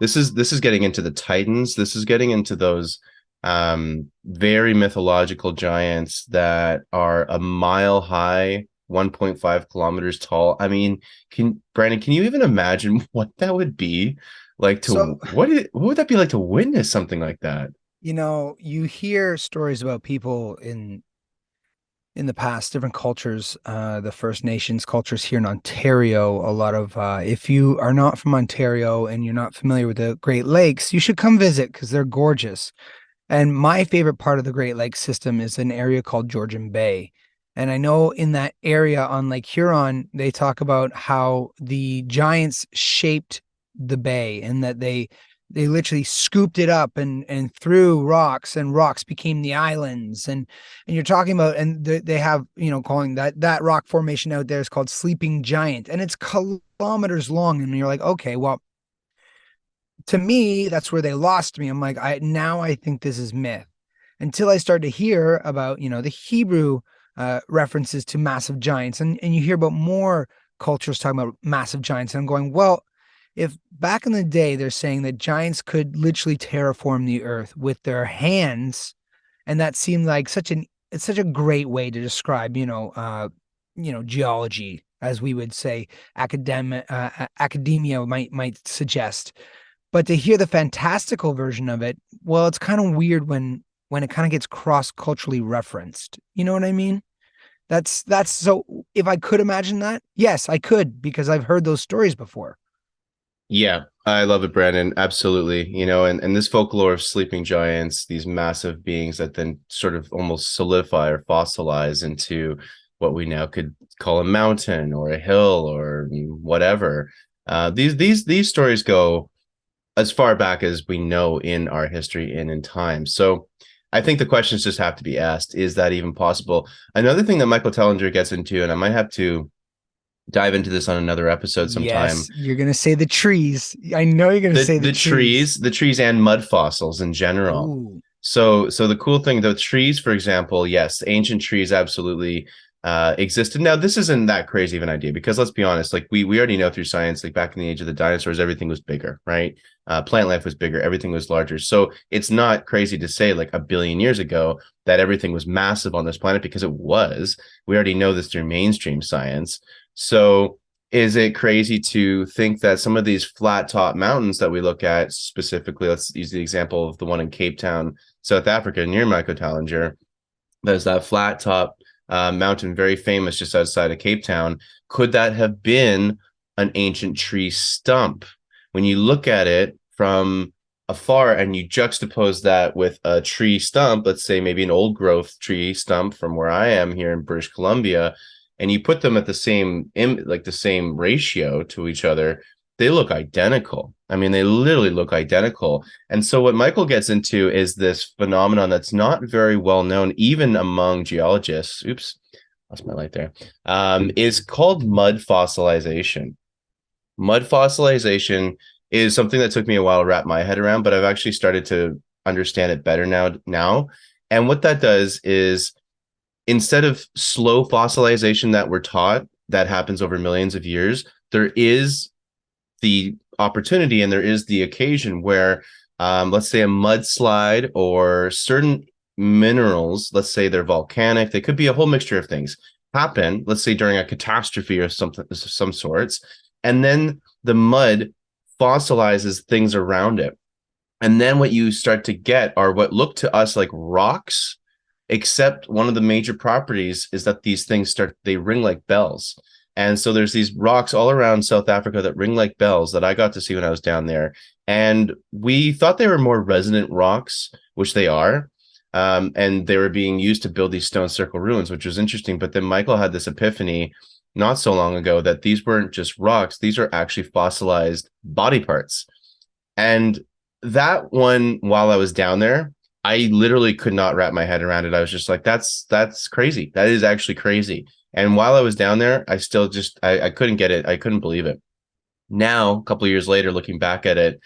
This is getting into the Titans. This is getting into those very mythological giants that are a mile high, 1.5 kilometers tall. I mean, Brandon, can you even imagine what that would be like So, to what would that be like to witness something like that? you hear stories about people in the past, different cultures, the First Nations cultures here in Ontario. A lot of, if you are not from Ontario and you're not familiar with the Great Lakes, you should come visit because they're gorgeous. And my favorite part of the Great Lakes system is an area called Georgian Bay. And I know in that area on Lake Huron, they talk about how the giants shaped the bay and that they literally scooped it up and threw rocks, and rocks became the islands. And you're talking about, and they have, calling that rock formation out there is called Sleeping Giant, and it's kilometers long. And you're like, okay, well, to me, that's where they lost me. I'm like, I think this is myth. Until I started to hear about, the Hebrew references to massive giants, and you hear about more cultures talking about massive giants, and I'm going, well, if back in the day they're saying that giants could literally terraform the earth with their hands, and that seemed like it's such a great way to describe, geology, as we would say, academia might suggest. But to hear the fantastical version of it, well, it's kind of weird when it kind of gets cross culturally referenced. You know what I mean? That's so. If I could imagine that, yes, I could because I've heard those stories before. Yeah, I love it, Brandon. Absolutely. And this folklore of sleeping giants, these massive beings that then sort of almost solidify or fossilize into what we now could call a mountain or a hill or whatever. These stories go as far back as we know in our history and in time. So I think the questions just have to be asked: is that even possible? Another thing that Michael Tellinger gets into, and I might have to dive into this on another episode sometime, Yes, you're gonna say the trees. I know you're gonna the say the the trees. trees, the trees and mud fossils in general. Ooh, So the cool thing, the trees, for example, yes, ancient trees absolutely existed. Now, this isn't that crazy of an idea because let's be honest, like we already know through science, like back in the age of the dinosaurs, everything was bigger, right? Plant life was bigger, everything was larger. So it's not crazy to say like a billion years ago that everything was massive on this planet because it was. We already know this through mainstream science. So is it crazy to think that some of these flat top mountains that we look at, specifically, let's use the example of the one in Cape Town, South Africa, near Michael Tallinger, there's that flat top mountain, very famous just outside of Cape Town. Could that have been an ancient tree stump? When you look at it from afar and you juxtapose that with a tree stump, let's say maybe an old growth tree stump from where I am here in British Columbia, and you put them at the same like the same ratio to each other, they look identical. I mean, they literally look identical. And so what Michael gets into is this phenomenon that's not very well known, even among geologists. Oops, lost my light there. Is called mud fossilization. Mud fossilization is something that took me a while to wrap my head around, but I've actually started to understand it better now. And what that does is instead of slow fossilization that we're taught that happens over millions of years, there is the opportunity and there is the occasion where, let's say, a mudslide or certain minerals, let's say they're volcanic, they could be a whole mixture of things, happen, let's say during a catastrophe or something of some sorts, and then the mud fossilizes things around it. And then what you start to get are what look to us like rocks, except one of the major properties is that these things they ring like bells. And so there's these rocks all around South Africa that ring like bells that I got to see when I was down there. And we thought they were more resonant rocks, which they are. And they were being used to build these stone circle ruins, which was interesting. But then Michael had this epiphany not so long ago that these weren't just rocks, these are actually fossilized body parts. And that one, while I was down there, I literally could not wrap my head around it. I was just like, that's crazy. That is actually crazy. And while I was down there, I still just I couldn't get it. I couldn't believe it. Now, a couple of years later, looking back at it,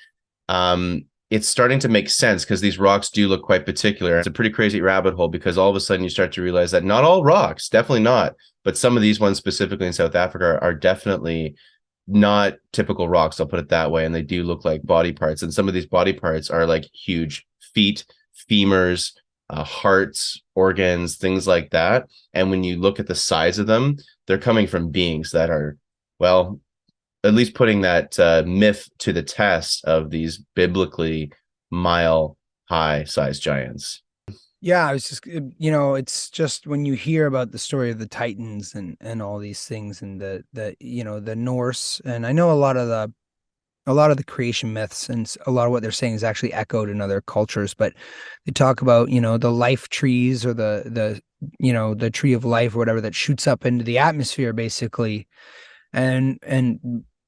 it's starting to make sense because these rocks do look quite particular. It's a pretty crazy rabbit hole because all of a sudden you start to realize that not all rocks, definitely not, but some of these ones specifically in South Africa are definitely not typical rocks, I'll put it that way, and they do look like body parts. And some of these body parts are like huge feet, femurs, hearts, organs, things like that. And when you look at the size of them, they're coming from beings that are, well, at least putting that myth to the test of these biblically mile high sized giants. Yeah, I was just, it's just when you hear about the story of the Titans and all these things and the Norse, and I know a lot of the creation myths and a lot of what they're saying is actually echoed in other cultures, but they talk about, the life trees or the tree of life or whatever that shoots up into the atmosphere basically. And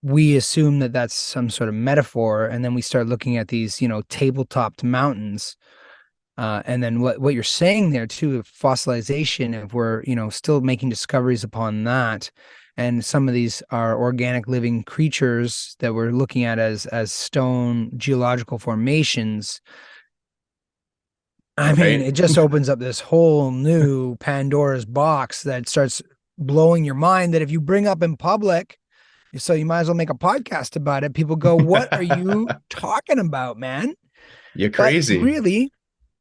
we assume that that's some sort of metaphor. And then we start looking at these, tabletop mountains. And then what you're saying there too, fossilization, if we're, still making discoveries upon that, and some of these are organic living creatures that we're looking at as stone geological formations. I mean, Right? it just opens up this whole new Pandora's box that starts blowing your mind that if you bring up in public, so you might as well make a podcast about it. People go, "What are you talking about, man?" You're But crazy.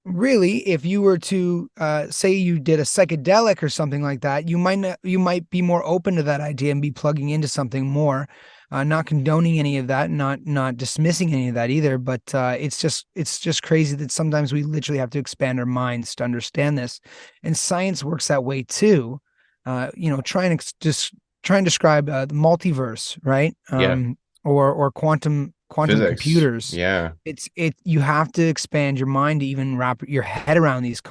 really, if you were to say you did a psychedelic or something like that, you might be more open to that idea and be plugging into something more. Not condoning any of that, not dismissing any of that either, but it's just crazy that sometimes we literally have to expand our minds to understand this, and science works that way too. Just try and describe the multiverse, right? Yeah. Or quantum Physics. computers. Yeah. It you have to expand your mind to even wrap your head around these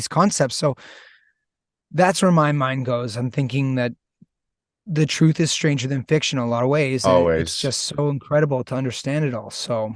concepts. So that's where my mind goes. I'm thinking that the truth is stranger than fiction in a lot of ways, and it's Always. just so incredible to understand it all. So